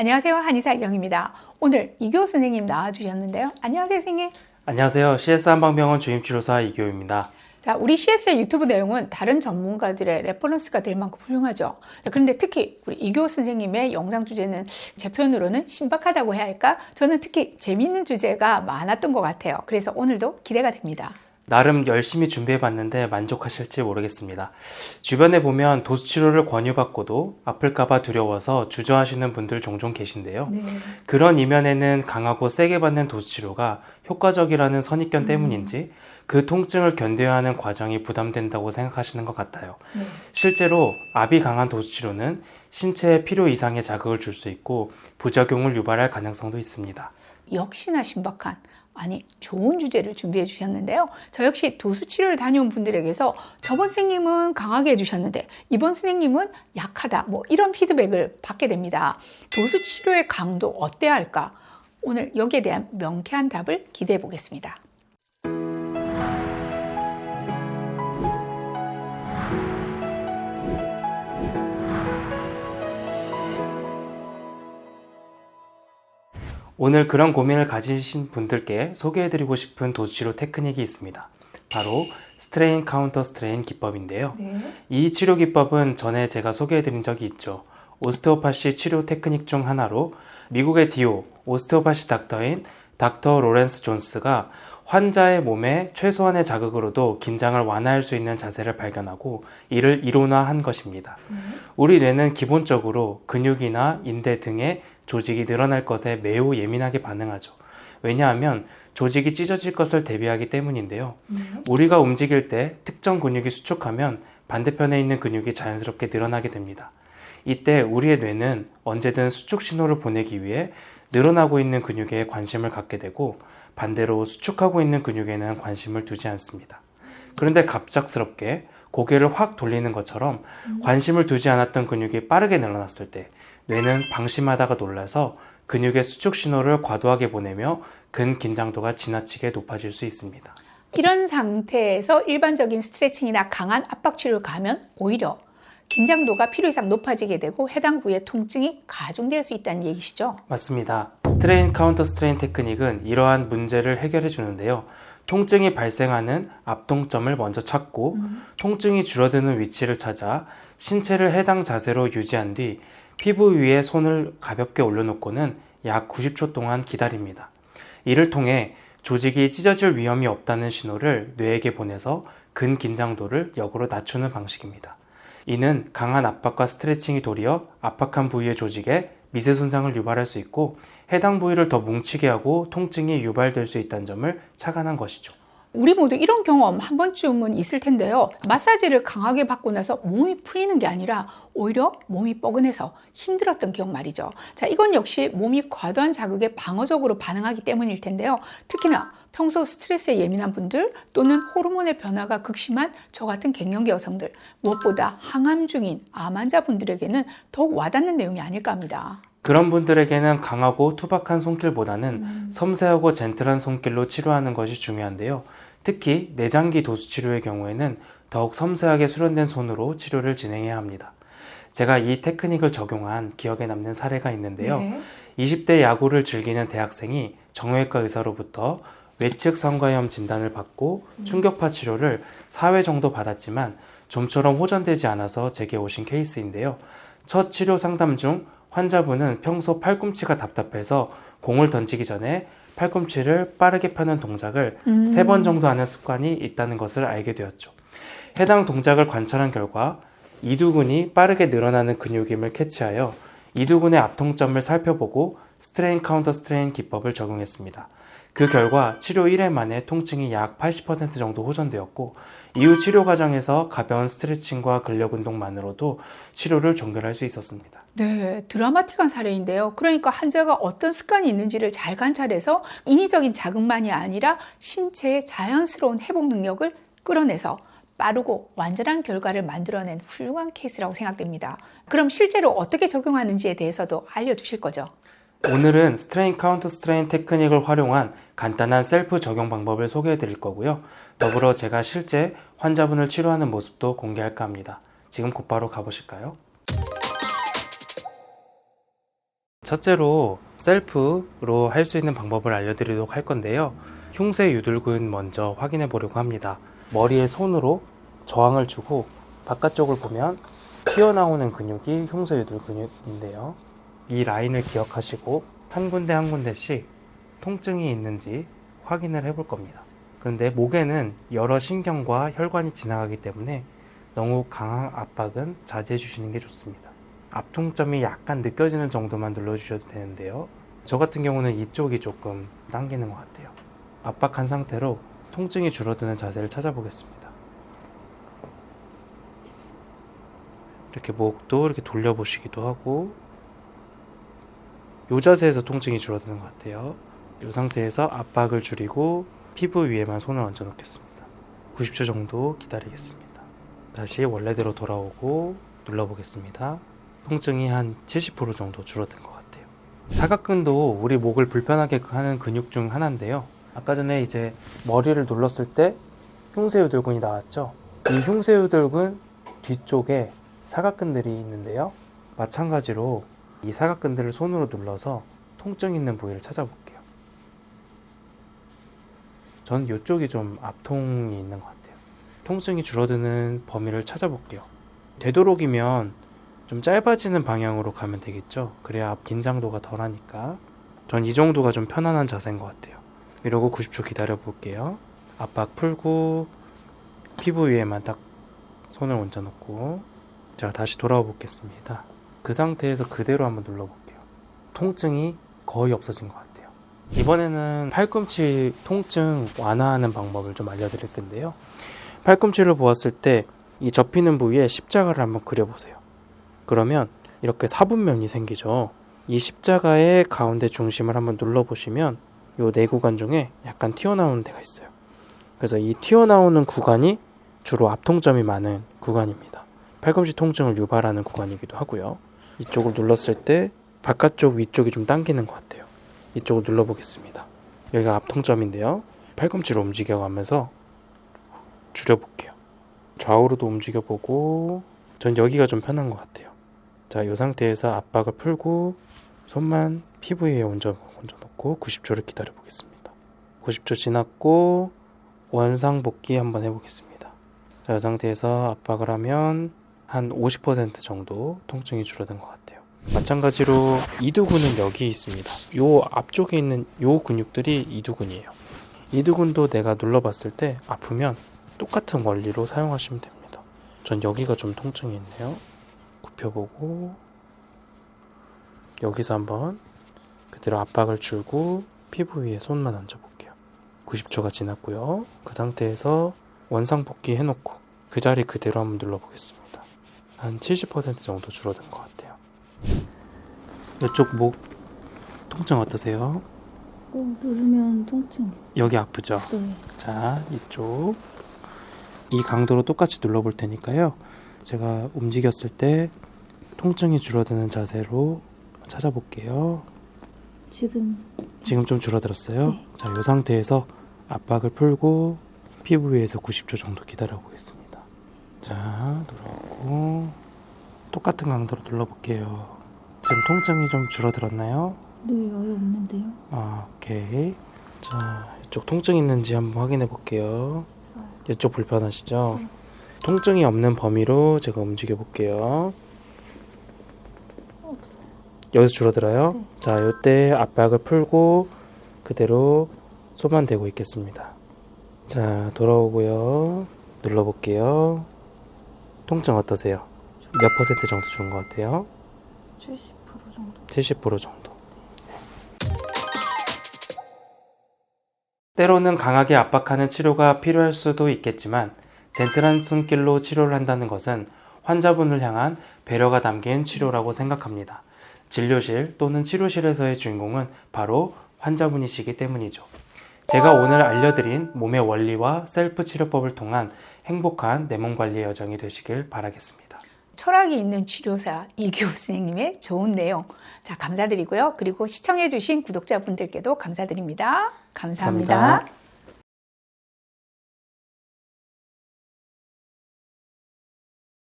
안녕하세요. 한의사 이경입니다. 오늘 이교 선생님 나와주셨는데요. 안녕하세요, 선생님. 안녕하세요. CS 한방병원 주임치료사 이교입니다. 자, 우리 CS의 유튜브 내용은 다른 전문가들의 레퍼런스가 될 만큼 훌륭하죠. 그런데 특히 우리 이교 선생님의 영상 주제는 제 표현으로는 신박하다고 해야 할까? 저는 특히 재미있는 주제가 많았던 것 같아요. 그래서 오늘도 기대가 됩니다. 나름 열심히 준비해봤는데 만족하실지 모르겠습니다. 주변에 보면 도수치료를 권유받고도 아플까봐 두려워서 주저하시는 분들 종종 계신데요. 네. 그런 이면에는 강하고 세게 받는 도수치료가 효과적이라는 선입견 때문인지 그 통증을 견뎌야 하는 과정이 부담된다고 생각하시는 것 같아요. 네. 실제로 압이 강한 도수치료는 신체에 필요 이상의 자극을 줄 수 있고 부작용을 유발할 가능성도 있습니다. 역시나 신박한 좋은 주제를 준비해 주셨는데요. 저 역시 도수치료를 다녀온 분들에게서 저번 선생님은 강하게 해주셨는데 이번 선생님은 약하다 이런 피드백을 받게 됩니다. 도수치료의 강도 어때야 할까? 오늘 여기에 대한 명쾌한 답을 기대해 보겠습니다. 오늘 그런 고민을 가지신 분들께 소개해드리고 싶은 도수치료 테크닉이 있습니다. 바로 스트레인 카운터 스트레인 기법인데요. 이 치료 기법은 전에 제가 소개해드린 적이 있죠. 오스테오파시 치료 테크닉 중 하나로 미국의 DO, 오스테오파시 닥터인 닥터 로렌스 존스가 환자의 몸에 최소한의 자극으로도 긴장을 완화할 수 있는 자세를 발견하고 이를 이론화한 것입니다. 우리 뇌는 기본적으로 근육이나 인대 등의 조직이 늘어날 것에 매우 예민하게 반응하죠. 왜냐하면 조직이 찢어질 것을 대비하기 때문인데요. 우리가 움직일 때 특정 근육이 수축하면 반대편에 있는 근육이 자연스럽게 늘어나게 됩니다. 이때 우리의 뇌는 언제든 수축 신호를 보내기 위해 늘어나고 있는 근육에 관심을 갖게 되고 반대로 수축하고 있는 근육에는 관심을 두지 않습니다. 그런데 갑작스럽게 고개를 확 돌리는 것처럼 관심을 두지 않았던 근육이 빠르게 늘어났을 때 뇌는 방심하다가 놀라서 근육의 수축 신호를 과도하게 보내며 근긴장도가 지나치게 높아질 수 있습니다. 이런 상태에서 일반적인 스트레칭이나 강한 압박 치료를 가면 오히려 긴장도가 필요 이상 높아지게 되고 해당 부위의 통증이 가중될 수 있다는 얘기시죠? 맞습니다. 스트레인 카운터 스트레인 테크닉은 이러한 문제를 해결해 주는데요. 통증이 발생하는 압동점을 먼저 찾고 통증이 줄어드는 위치를 찾아 신체를 해당 자세로 유지한 뒤 피부 위에 손을 가볍게 올려놓고는 약 90초 동안 기다립니다. 이를 통해 조직이 찢어질 위험이 없다는 신호를 뇌에게 보내서 근긴장도를 역으로 낮추는 방식입니다. 이는 강한 압박과 스트레칭이 도리어 압박한 부위의 조직에 미세 손상을 유발할 수 있고 해당 부위를 더 뭉치게 하고 통증이 유발될 수 있다는 점을 착안한 것이죠. 우리 모두 이런 경험 한 번쯤은 있을 텐데요. 마사지를 강하게 받고 나서 몸이 풀리는 게 아니라 오히려 몸이 뻐근해서 힘들었던 기억 말이죠. 자, 이건 역시 몸이 과도한 자극에 방어적으로 반응하기 때문일 텐데요. 특히나 평소 스트레스에 예민한 분들 또는 호르몬의 변화가 극심한 저 같은 갱년기 여성들, 무엇보다 항암 중인 암 환자분들에게는 더욱 와닿는 내용이 아닐까 합니다. 그런 분들에게는 강하고 투박한 손길보다는 섬세하고 젠틀한 손길로 치료하는 것이 중요한데요. 특히 내장기 도수 치료의 경우에는 더욱 섬세하게 수련된 손으로 치료를 진행해야 합니다. 제가 이 테크닉을 적용한 기억에 남는 사례가 있는데요. 20대 야구를 즐기는 대학생이 정형외과 의사로부터 외측 성과염 진단을 받고 충격파 치료를 4회 정도 받았지만 좀처럼 호전되지 않아서 제게 오신 케이스인데요. 첫 치료 상담 중 환자분은 평소 팔꿈치가 답답해서 공을 던지기 전에 팔꿈치를 빠르게 펴는 동작을 3번 정도 하는 습관이 있다는 것을 알게 되었죠. 해당 동작을 관찰한 결과 이두근이 빠르게 늘어나는 근육임을 캐치하여 이두근의 압통점을 살펴보고 스트레인 카운터 스트레인 기법을 적용했습니다. 그 결과 치료 1회 만에 통증이 약 80% 정도 호전되었고 이후 치료 과정에서 가벼운 스트레칭과 근력 운동만으로도 치료를 종결할 수 있었습니다. 네, 드라마틱한 사례인데요. 그러니까 환자가 어떤 습관이 있는지를 잘 관찰해서 인위적인 자극만이 아니라 신체의 자연스러운 회복 능력을 끌어내서 빠르고 완전한 결과를 만들어낸 훌륭한 케이스라고 생각됩니다. 그럼 실제로 어떻게 적용하는지에 대해서도 알려주실 거죠? 오늘은 스트레인 카운터 스트레인 테크닉을 활용한 간단한 셀프 적용 방법을 소개해 드릴 거고요. 더불어 제가 실제 환자분을 치료하는 모습도 공개할까 합니다. 지금 곧바로 가보실까요? 첫째로 셀프로 할 수 있는 방법을 알려드리도록 할 건데요. 흉쇄 유돌근 먼저 확인해 보려고 합니다. 머리에 손으로 저항을 주고 바깥쪽을 보면 튀어나오는 근육이 흉쇄 유돌 근육인데요. 이 라인을 기억하시고 한 군데 한 군데씩 통증이 있는지 확인을 해볼 겁니다. 그런데 목에는 여러 신경과 혈관이 지나가기 때문에 너무 강한 압박은 자제해 주시는 게 좋습니다. 압통점이 약간 느껴지는 정도만 눌러주셔도 되는데요. 저 같은 경우는 이쪽이 조금 당기는 것 같아요. 압박한 상태로 통증이 줄어드는 자세를 찾아보겠습니다. 이렇게 목도 이렇게 돌려보시기도 하고, 이 자세에서 통증이 줄어드는 것 같아요. 이 상태에서 압박을 줄이고 피부 위에만 손을 얹어 놓겠습니다. 90초 정도 기다리겠습니다. 다시 원래대로 돌아오고 눌러보겠습니다. 통증이 한 70% 정도 줄어든 것 같아요. 사각근도 우리 목을 불편하게 하는 근육 중 하나인데요. 아까 전에 이제 머리를 눌렀을 때 흉쇄유돌근이 나왔죠. 이 흉쇄유돌근 뒤쪽에 사각근들이 있는데요. 마찬가지로 이 사각근들을 손으로 눌러서 통증 있는 부위를 찾아볼게요. 전 이쪽이 좀 압통이 있는 것 같아요. 통증이 줄어드는 범위를 찾아볼게요. 되도록이면 좀 짧아지는 방향으로 가면 되겠죠. 그래야 긴장도가 덜하니까. 전 이 정도가 좀 편안한 자세인 것 같아요. 이러고 90초 기다려 볼게요. 압박 풀고 피부 위에만 딱 손을 얹어 놓고 제가 다시 돌아와 보겠습니다. 그 상태에서 그대로 한번 눌러볼게요. 통증이 거의 없어진 것 같아요. 이번에는 팔꿈치 통증 완화하는 방법을 좀 알려드릴 텐데요. 팔꿈치를 보았을 때 이 접히는 부위에 십자가를 한번 그려보세요. 그러면 이렇게 사분면이 생기죠. 이 십자가의 가운데 중심을 한번 눌러보시면 이 네 구간 중에 약간 튀어나오는 데가 있어요. 그래서 이 튀어나오는 구간이 주로 압통점이 많은 구간입니다. 팔꿈치 통증을 유발하는 구간이기도 하고요. 이쪽을 눌렀을 때 바깥쪽 위쪽이 좀 당기는 것 같아요. 이쪽을 눌러보겠습니다. 여기가 압통점인데요. 팔꿈치로 움직여가면서 줄여볼게요. 좌우로도 움직여보고 전 여기가 좀 편한 것 같아요. 자, 이 상태에서 압박을 풀고 손만 피부 위에 얹어 놓고 90초를 기다려 보겠습니다. 90초 지났고 원상복귀 한번 해보겠습니다. 자, 이 상태에서 압박을 하면 한 50% 정도 통증이 줄어든 것 같아요. 마찬가지로 이두근은 여기 있습니다. 요 앞쪽에 있는 요 근육들이 이두근이에요. 이두근도 내가 눌러봤을 때 아프면 똑같은 원리로 사용하시면 됩니다. 전 여기가 좀 통증이 있네요. 굽혀보고 여기서 한번 그대로 압박을 줄고 피부 위에 손만 얹어볼게요. 90초가 지났고요. 그 상태에서 원상복귀 해놓고 그 자리 그대로 한번 눌러보겠습니다. 한 70% 정도 줄어든 것 같아요. 이쪽 목 통증 어떠세요? 누르면 통증 있어요. 여기 아프죠? 네. 자, 이쪽 이 강도로 똑같이 눌러볼 테니까요. 제가 움직였을 때 통증이 줄어드는 자세로 찾아볼게요. 지금 좀 줄어들었어요? 네. 자, 이 상태에서 압박을 풀고 피부 위에서 90초 정도 기다려 보겠습니다. 자, 눌러보고 똑같은 강도로 눌러볼게요. 지금 통증이 좀 줄어들었나요? 네, 아예 없는데요. 오케이. 자, 이쪽 통증 있는지 한번 확인해 볼게요. 있어요. 이쪽 불편하시죠? 네. 통증이 없는 범위로 제가 움직여 볼게요. 없어요. 여기서 줄어들어요? 네. 자, 이때 압박을 풀고 그대로 손만 대고 있겠습니다. 자, 돌아오고요. 눌러볼게요. 통증 어떠세요? 몇 퍼센트 정도 줄은 것 같아요? 70% 정도. 70% 정도. 때로는 강하게 압박하는 치료가 필요할 수도 있겠지만 젠틀한 손길로 치료를 한다는 것은 환자분을 향한 배려가 담긴 치료라고 생각합니다. 진료실 또는 치료실에서의 주인공은 바로 환자분이시기 때문이죠. 제가 오늘 알려드린 몸의 원리와 셀프 치료법을 통한 행복한 내 몸 관리의 여정이 되시길 바라겠습니다. 철학이 있는 치료사 이기호 선생님의 좋은 내용, 자, 감사드리고요. 그리고 시청해주신 구독자분들께도 감사드립니다. 감사합니다. 감사합니다.